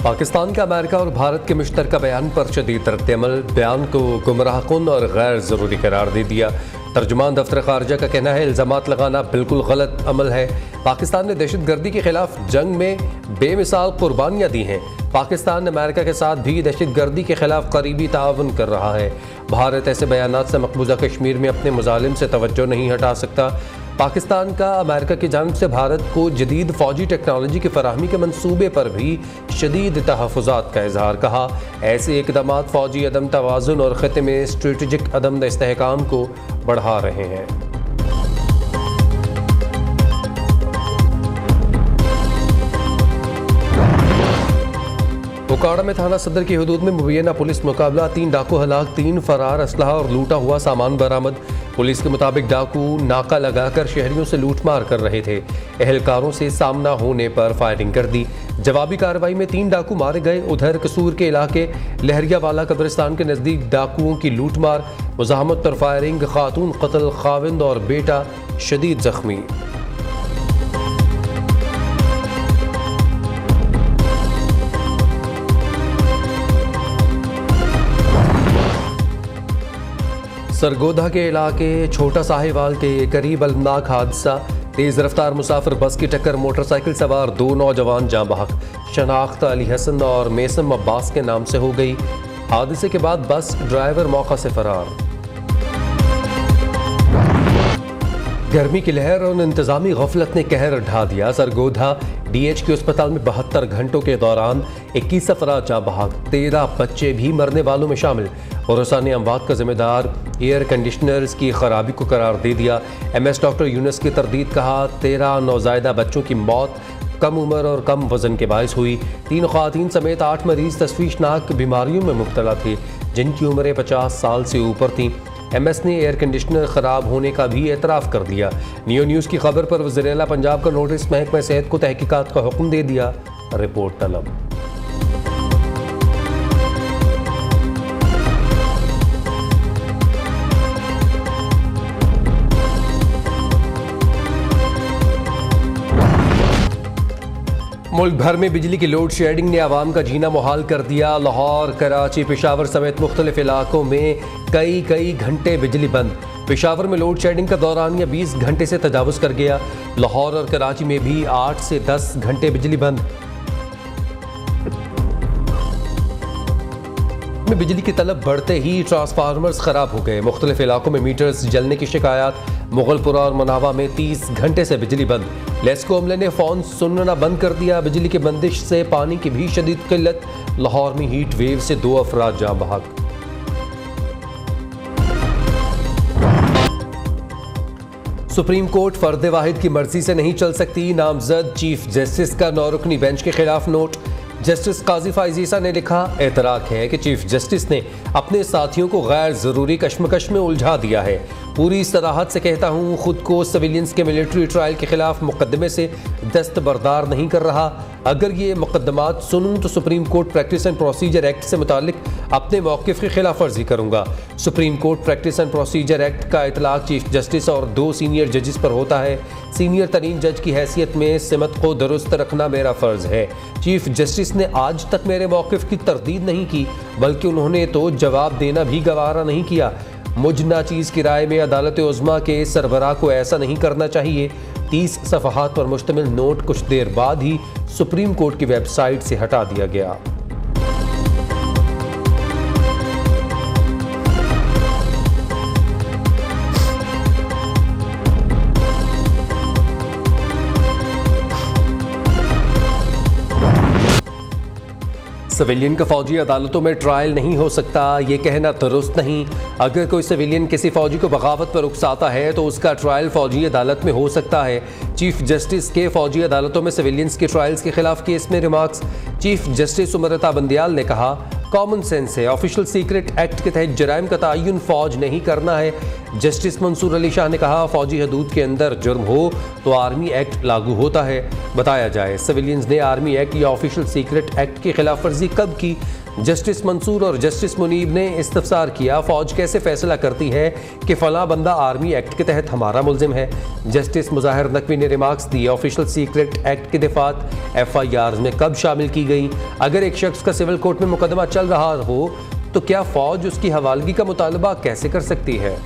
पाकिस्तान का अमेरिका और भारत के मुश्तरका बयान पर शदीद रद्द-ए-अमल, बयान को गुमराहकुन और गैर ज़रूरी करार दे दिया। तर्जुमान दफ्तर खारजा का कहना है इल्ज़ामात लगाना बिल्कुल गलत अमल है। पाकिस्तान ने दहशत गर्दी के खिलाफ जंग में बेमिसाल कुर्बानियाँ दी हैं। पाकिस्तान अमेरिका के साथ भी दहशत गर्दी के खिलाफ करीबी ताउन कर रहा है। भारत ऐसे बयानात से मकबूजा कश्मीर में अपने मुजालिम से तवज्जो नहीं हटा सकता। पाकिस्तान का अमेरिका की जानिब से भारत को जदीद फ़ौजी टेक्नोलॉजी की फराहमी के मनसूबे पर भी शदीद तहफ़्फ़ुज़ात का इजहार कहा। ऐसे इक़दामात फ़ौजी अदम तवाज़ुन और ख़ित्ते में स्ट्रेटजिक अदम इस्तेहकाम को बढ़ा रहे हैं। बोकारो में थाना सदर की हदूद में मुबैना पुलिस मुकाबला, 3 डाकू हलाक, 3 फरार, असलहा और लूटा हुआ सामान बरामद। पुलिस के मुताबिक डाकू नाका लगाकर शहरियों से लूटमार कर रहे थे। एहलकारों से सामना होने पर फायरिंग कर दी। जवाबी कार्रवाई में 3 डाकू मारे गए। उधर कसूर के इलाके लहरियावाला कब्रिस्तान के नज़दीक डाकुओं की लूटमार, मुज़ाहमत पर फायरिंग, खातून कत्ल, खाविंद और बेटा शदीद जख्मी। सरगोधा के इलाके छोटा साहिवाल के करीब अलमनाक हादसा, तेज़ रफ्तार मुसाफिर बस की टक्कर, मोटरसाइकिल सवार 2 नौजवान जाँ बहक। शनाख्त अली हसन और मेसम अब्बास के नाम से हो गई। हादसे के बाद बस ड्राइवर मौका से फरार। गर्मी की लहर और इंतजामी गफलत ने कहर ढा दिया। सरगोधा DH के अस्पताल में 72 घंटों के दौरान 21 अफराद जाँ बहक, 13 बच्चे भी मरने वालों में शामिल। और रसानी अमवात का जिम्मेदार एयर कंडीशनर्स की खराबी को करार दे दिया। MS डॉक्टर यूनुस की तरदीद, कहा 13 नौज़ायदा बच्चों की मौत कम उम्र और कम वजन के बायस हुई। 3 ख़वातीन समेत 8 मरीज तशवीशनाक बीमारियों में मुब्तला थे जिनकी उम्रें 50 साल से ऊपर थीं। MS ने एयर कंडीशनर ख़राब होने का भी एतराफ़ कर दिया। नियो न्यूज़ की खबर पर वज़ीर आला पंजाब का नोटिस, महकमा सेहत को तहकीकात का हुक्म दे दिया। रिपोर्ट तलब। मुल्क भर में बिजली की लोड शेडिंग ने आवाम का जीना मुहाल कर दिया। लाहौर, कराची, पेशावर समेत मुख्तलिफ इलाकों में कई घंटे बिजली बंद। पेशावर में लोड शेडिंग का दौरानिया 20 घंटे से तजावुज़ कर गया। लाहौर और कराची में भी 8 से 10 घंटे बिजली बंद। में बिजली की तलब बढ़ते ही ट्रांसफार्मर्स खराब हो गए। मुख्तलिफ इलाकों में मीटर्स जलने की शिकायत। मुगलपुरा और मनावा में 30 घंटे से बिजली बंद। लेस्को अमले ने फ़ोन सुनना बंद कर दिया। बिजली की बंदिश से पानी की भी शदीद किल्लत। लाहौर में हीट वेव से 2 अफराद जाँ बहक। सुप्रीम कोर्ट फर्द वाहिद की मर्जी से नहीं चल सकती। नामजद चीफ जस्टिस का 9 रुकनी बेंच के खिलाफ नोट। जस्टिस काजी फाइजीसा ने लिखा, एतराक है कि चीफ जस्टिस ने अपने साथियों को गैर ज़रूरी कश्मकश में उलझा दिया है। पूरी सराहत से कहता हूँ, खुद को सिविलियंस के मिलिट्री ट्रायल के खिलाफ मुकदमे से दस्तबरदार नहीं कर रहा। अगर ये मुकदमात सुनूँ तो supreme court practice and procedure act से मुतालिक अपने मौक़िफ़ की खिलाफ वर्जी करूँगा। Supreme court practice and procedure act का इतलाक़ चीफ जस्टिस और 2 सीनियर जजेस पर होता है। सीनियर तरीन जज की हैसियत में सिमत को दुरुस्त रखना मेरा फ़र्ज़ है। चीफ जस्टिस ने आज तक मेरे मौक़िफ़ की तरदीद नहीं की, बल्कि उन्होंने तो जवाब देना भी गवारा नहीं किया। मुझ नाचीज़ की राय में अदालत उज़्मा के सरबराह को ऐसा नहीं करना चाहिए। 30 सफ़हात पर मुश्तमिल नोट कुछ देर बाद ही सुप्रीम कोर्ट की वेबसाइट से हटा दिया गया। सिविलियन का फौजी अदालतों में ट्रायल नहीं हो सकता, ये कहना दुरुस्त नहीं। अगर कोई सिविलियन किसी फौजी को बगावत पर उकसाता है तो उसका ट्रायल फौजी अदालत में हो सकता है। चीफ जस्टिस के फौजी अदालतों में सिविलियंस के ट्रायल्स के खिलाफ केस में रिमार्क्स। चीफ जस्टिस उमरता बंदियाल ने कहा, कॉमन सेंस है, ऑफिशियल सीक्रेट एक्ट के तहत जराइम का तयन फौज नहीं करना है। जस्टिस मंसूर अली शाह ने कहा, फौजी हदूद के अंदर जुर्म हो तो आर्मी एक्ट लागू होता है। बताया जाए, सिविलियंस ने आर्मी एक्ट या ऑफिशियल सीक्रेट एक्ट की खिलाफ वर्जी कब की? जस्टिस मंसूर और जस्टिस मुनीब ने इस्तफसार किया, फौज कैसे फैसला करती है कि फला बंदा आर्मी एक्ट के तहत हमारा मुल्जिम है। जस्टिस मुजाहिर नकवी ने रिमार्क्स दिए, ऑफिशियल सीक्रेट एक्ट की दिफात FIRs में कब शामिल की गई। अगर एक शख्स का सिविल कोर्ट में मुकदमा चल रहा हो तो क्या फौज उसकी हवालगी का मुतालबा कैसे कर सकती है।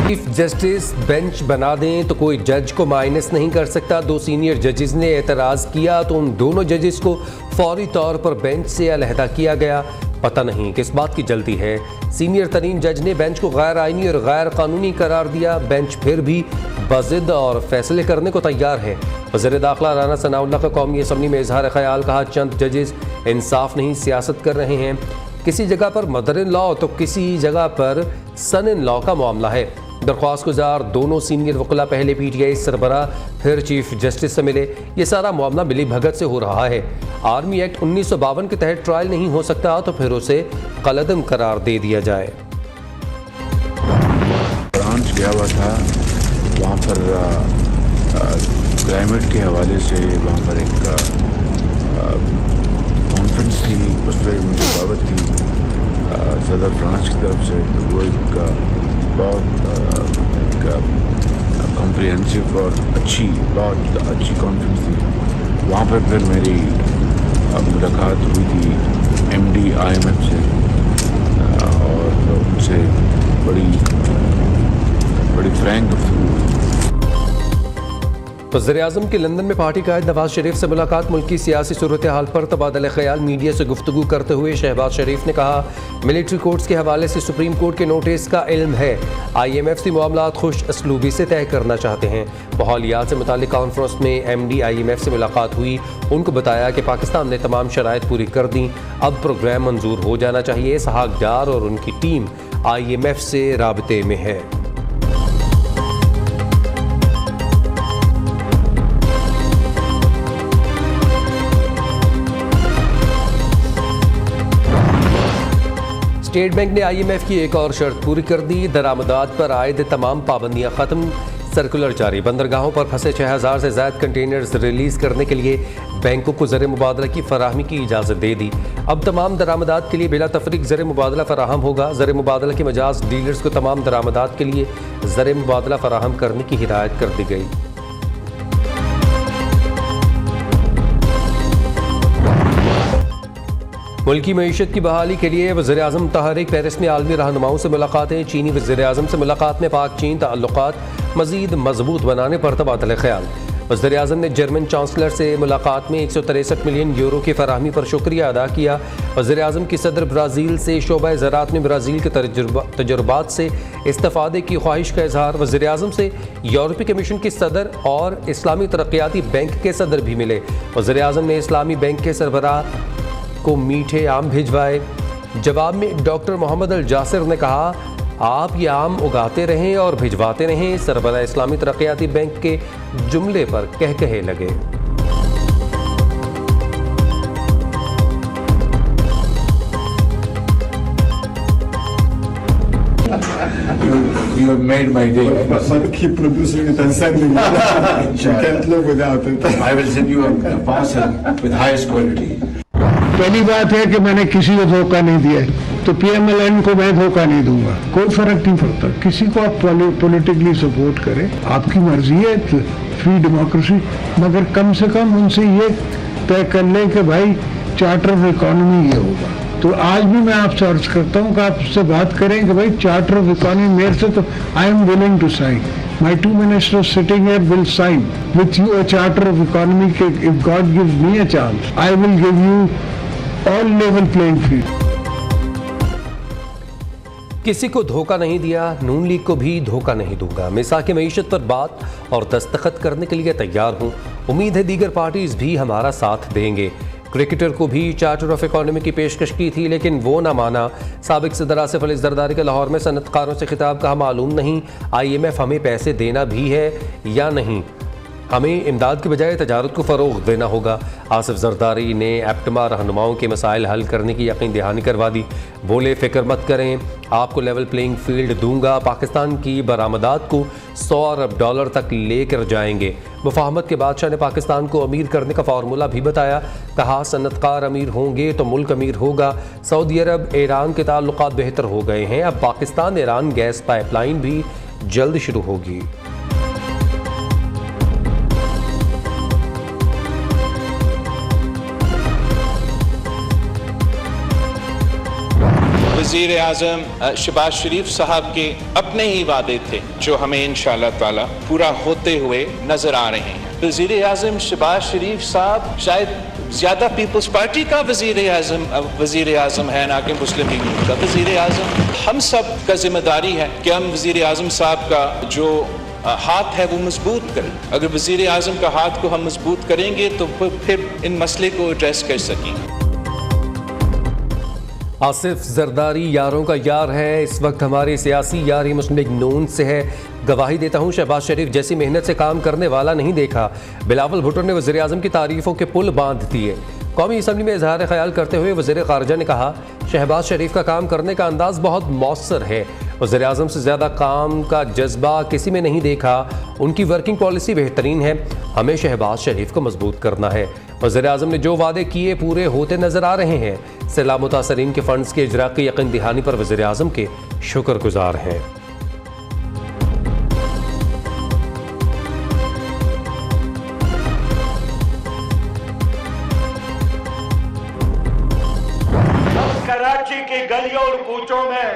चीफ जस्टिस बेंच बना दें तो कोई जज को माइनस नहीं कर सकता। 2 सीनियर जजेस ने एतराज़ किया तो उन दोनों जजेस को फौरी तौर पर बेंच से अलहदा किया गया। पता नहीं किस बात की जल्दी है। सीनियर तरीन जज ने बेंच को गैर आइनी और गैर कानूनी करार दिया। बेंच फिर भी बज़िद और फैसले करने को तैयार है। वज़ीर दाखिला राना सनाउल्लाह का कौमी असम्बली में इजहार ख्याल, कहा चंद जजेस इंसाफ नहीं सियासत कर रहे हैं। किसी जगह पर मदर इन लॉ तो किसी जगह पर सन इन लॉ का मामला है। दरख्वास्त गुजार दोनों सीनियर वकील पहले PTI सरबरा फिर चीफ जस्टिस से मिले। ये सारा मामला मिली भगत से हो रहा है। आर्मी एक्ट 1952 के तहत ट्रायल नहीं हो सकता तो फिर उसे कलअदम करार दे दिया जाए। ब्रांच गया हुआ था वहाँ पर क्लाइमेट के हवाले से वहाँ पर एक कॉन्फ्रेंस थी, उस पर मुझे दावत थी सदर फ्रांस की तरफ से। तो वो एक बहुत कॉम्प्रिहेंसिव और बहुत अच्छी कॉन्फ्रेंस थी। वहाँ पर फिर मेरी मुलाकात हुई थी MD IMF से और उनसे बड़ी फ्रैंक गुफ्तगू हुई। वज़ीर-ए-आज़म की लंदन में पार्टी कायद नवाज शरीफ से मुलाकात। मुल्की सियासी सूरत हाल पर तबादला ख्याल। मीडिया से गुफ्तगू करते हुए शहबाज शरीफ ने कहा, मिलिट्री कोर्ट्स के हवाले से सुप्रीम कोर्ट के नोटिस का इल्म है। IMF से मामलात खुश असलूबी से तय करना चाहते हैं। बहालियात से मुतालिक कॉन्फ्रेंस में MD IMF से मुलाकात हुई। उनको बताया कि पाकिस्तान ने तमाम शराइत पूरी कर दी, अब प्रोग्राम मंजूर हो जाना चाहिए। इसहाक डार और उनकी टीम IMF से राबते में है। स्टेट बैंक ने IMF की एक और शर्त पूरी कर दी। दरामदात पर आयद तमाम पाबंदियां खत्म। सर्कुलर जारी। बंदरगाहों पर फंसे 6000 से ज़्यादा कंटेनर्स रिलीज़ करने के लिए बैंकों को ज़र मुबादला की फराहमी की इजाज़त दे दी। अब तमाम दरामदात के लिए बिला तफरीक ज़र मुबादला फराहम होगा। ज़र मुबादला की मजाज डीलर्स को तमाम दरामदात के लिए ज़र मुबादला फराहम करने की हिदायत कर दी गई। मुल्की मईशत की बहाली के लिए वज़ीर-ए-आज़म तहरीक पेरिस में आलमी रहनुमाओं से मुलाकातें। चीनी वज़ीर-ए-आज़म से मुलाकात में पाक चीन ताल्लुकात मज़ीद मजबूत बनाने पर तबादला ख्याल। वज़ीर-ए-आज़म ने जर्मन चांसलर से मुलाकात में 163 मिलियन यूरो की फराहमी पर शुक्रिया अदा किया। वज़ीर-ए-आज़म की सदर ब्राज़ील से शोबा ज़राअत में ब्राज़ील के तजुर्बात से इस्तेफ़ादे की ख्वाहिश का इजहार। वज़ीर-ए-आज़म से यूरोपीय कमीशन की सदर और इस्लामी तरक्याती बैंक के सदर भी मिले। वज़ीर-ए-आज़म ने इस्लामी बैंक के सरबराह को मीठे आम भिजवाए। जवाब में डॉक्टर मोहम्मद अल जासिर ने कहा, आप ये आम उगाते रहें और भिजवाते रहें। सरबराह इस्लामी तरक्याती बैंक के जुमले पर कहकहे लगे। You have made my day. But keep producing it and sending it. You can't live without it. I will send you a parcel with highest quality. पहली बात है कि मैंने किसी को धोखा नहीं दिया है, तो PMLN को मैं धोखा नहीं दूंगा। कोई फर्क नहीं पड़ता, किसी को आप पॉलिटिकली सपोर्ट करें, आपकी मर्जी है, फ्री डेमोक्रेसी, मगर कम से कम उनसे ये तय कर ले कि भाई चार्टर ऑफ इकोनॉमी ये होगा। तो आज भी मैं आपसे अर्ज करता हूँ कि आप उससे बात करें कि भाई चार्टर ऑफ इकोनॉमी मेरे से, तो I am willing to sign. My 2 ministers sitting here will sign with you a charter of economy. If God gives me a chance, I will give you all level playing field. किसी को धोखा नहीं दिया, नून league को भी धोखा नहीं दूंगा। मिसाक मईशत पर बात और दस्तखत करने के लिए तैयार हूँ। उम्मीद है दीगर पार्टीज भी हमारा साथ देंगे। क्रिकेटर को भी चार्टर ऑफ इकोनॉमी की पेशकश की थी लेकिन वो ना माना। साबिक सदर आसिफ अली जरदारी का लाहौर में सनतकारों से खिताब, कहा मालूम नहीं IMF हमें पैसे देना भी है या नहीं। हमें इमदाद की बजाय तजारत को फ़रोग़ देना होगा। आसिफ जरदारी ने एप्टमा रहनुमाओं के मसाइल हल करने की यकीन दहानी करवा दी। बोले फ़िक्र मत करें, आपको लेवल प्लेइंग फील्ड दूंगा। पाकिस्तान की बरामदात को $100 अरब तक लेकर जाएंगे। मुफाहमत के बादशाह ने पाकिस्तान को अमीर करने का फार्मूला भी बताया। कहा सनतकार अमीर होंगे तो मुल्क अमीर होगा। सऊदी अरब ईरान के ताल्लुकात बेहतर हो गए हैं। अब पाकिस्तान ईरान गैस पाइपलाइन भी जल्द शुरू होगी। वज़ीर आज़म शहबाज शरीफ साहब के अपने ही वादे थे जो हमें इंशाअल्लाह ताला पूरा होते हुए नजर आ रहे हैं। वज़ीर आज़म शहबाज शरीफ साहब शायद ज़्यादा पीपल्स पार्टी का वज़ीर आज़म है ना कि मुस्लिम लीग का वज़ीर आज़म। हम सब का जिम्मेदारी है कि हम वज़ीर आज़म साहब का जो हाथ है वो मजबूत करें। अगर वज़ीर आज़म का हाथ को हम मजबूत करेंगे तो फिर इन मसले को एड्रेस कर सकेंगे। आसिफ जरदारी यारों का यार है। इस वक्त हमारी सियासी यारी मुस्लिम लीग नून से है। गवाही देता हूँ शहबाज शरीफ जैसी मेहनत से काम करने वाला नहीं देखा। बिलावल भुट्टो ने वज़ीर आज़म की तारीफ़ों के पुल बांध दिए। कौमी असम्बली में इजहार ख्याल करते हुए वज़ीर ख़ारजा ने कहा शहबाज शरीफ का काम करने का अंदाज़ बहुत मौसर है। वज़ीर आज़म से ज़्यादा काम का जज्बा किसी में नहीं देखा। उनकी वर्किंग पॉलिसी बेहतरीन है। हमें शहबाज शरीफ को मजबूत करना है। वज़ीर आज़म ने जो वादे किए पूरे होते नजर आ रहे हैं। सैलाब मुतासरीन के फंड्स के इजरा की यकीन दहानी पर वज़ीर आज़म के शुक्रगुजार हैं। कराची के गलियों और कूचों में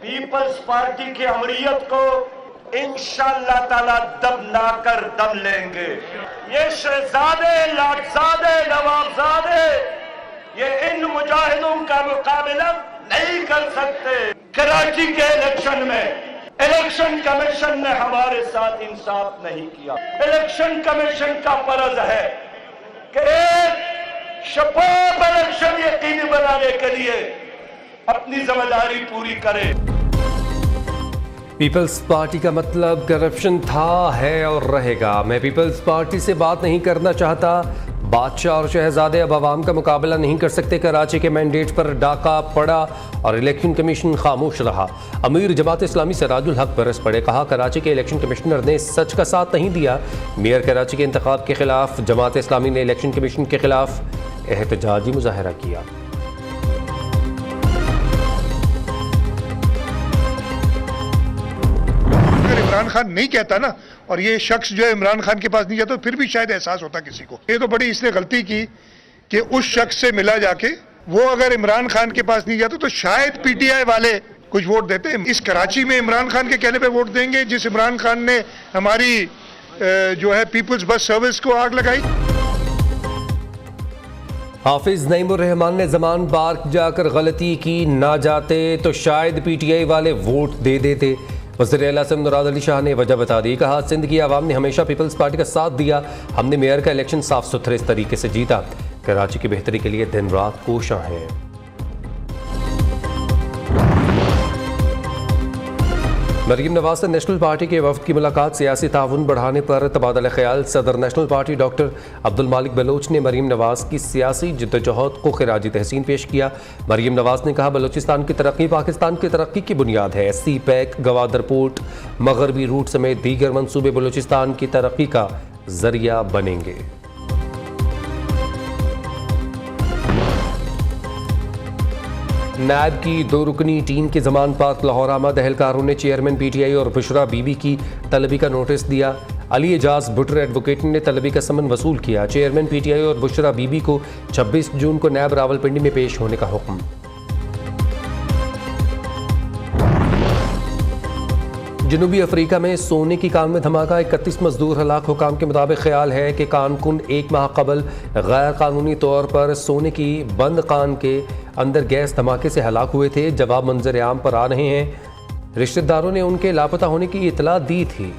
पीपल्स पार्टी की अमरीयत को इंशाअल्लाह ताला दम ना कर दम लेंगे। ये शहजादे, लाटजादे, नवाबजादे ये इन मुजाहिदों का मुकाबला नहीं कर सकते। कराची के इलेक्शन में इलेक्शन कमीशन ने हमारे साथ इंसाफ नहीं किया। इलेक्शन कमीशन का फर्ज है कि एक शफाफ इलेक्शन यकीनी बनाने के लिए अपनी जिम्मेदारी पूरी करे। पीपल्स पार्टी का मतलब करप्शन था, है और रहेगा। मैं पीपल्स पार्टी से बात नहीं करना चाहता। बादशाह और शहजादे अब आवाम का मुकाबला नहीं कर सकते। कराची के मैंडेट पर डाका पड़ा और इलेक्शन कमीशन खामोश रहा। अमीर जमात इस्लामी सिराजुल हक बरस पड़े। कहा कराची के इलेक्शन कमिश्नर ने सच का साथ नहीं दिया। मेयर कराची के इंतखाब के खिलाफ जमात इस्लामी ने इलेक्शन कमीशन के खिलाफ एहतजाजी मुजाहरा किया। इमरान खान नहीं कहता ना, और ये शख्स जो है इमरान खान के पास नहीं जाता, तो फिर भी शायद एहसास होता किसी को। ये तो बड़ी इसने गलती की कि उस शख्स से मिला जाके। वो अगर इमरान खान के पास नहीं जाता तो शायद पीटीआई वाले कुछ वोट देते। इस कराची में इमरान खान के कहने पे वोट देंगे जिस इमरान खान ने हमारी जो है पीपल्स बस सर्विस को आग लगाई। हाफिज नईमुर रहमान ने जमान पार्क जाकर गलती की, ना जाते तो शायद पीटीआई वाले वोट दे देते। वज़ीर आला से मुराद अली शाह ने वजह बता दी। कहा सिंध की आवाम ने हमेशा पीपल्स पार्टी का साथ दिया। हमने मेयर का इलेक्शन साफ सुथरे तरीके से जीता। कराची की बेहतरी के लिए दिन रात कोशां हैं। मरीम नवाज से नेशनल पार्टी के वफद की मुलाकात। सियासी ताउन बढ़ाने पर तबादला ख्याल। सदर नेशनल पार्टी डॉक्टर अब्दुल मालिक बलोच ने मरीम नवाज की सियासी जद्दोजहद को खिराजी तहसीन पेश किया। मरीम नवाज ने कहा बलूचिस्तान की तरक्की पाकिस्तान की तरक्की की बुनियाद है। सी पैक, गवादर पोर्ट, मगरबी रूट समेत दीगर मंसूबे बलूचिस्तान की तरक्की का जरिया बनेंगे। नैब की 2 रुकनी टीम के जमान पार्क लाहौर आमद एहलकारों ने चेयरमैन पीटीआई और बुशरा बीबी की तलबी का नोटिस दिया। अली एजाज भुट्टर एडवोकेट ने तलबी का समन वसूल किया। चेयरमैन पीटीआई और बुशरा बीबी को 26 जून को नैब रावलपिंडी में पेश होने का हुक्म। जनूबी अफ्रीका में सोने की कान में धमाका। 31 मजदूर हलाक। हुकाम के मुताबिक ख्याल है कि कानकुन 1 माह कबल गैर कानूनी तौर पर सोने की बंद कान के अंदर गैस धमाके से हलाक हुए थे। जवाब मंजर आम पर आ रहे हैं। रिश्तेदारों ने उनके लापता होने की इतला दी थी।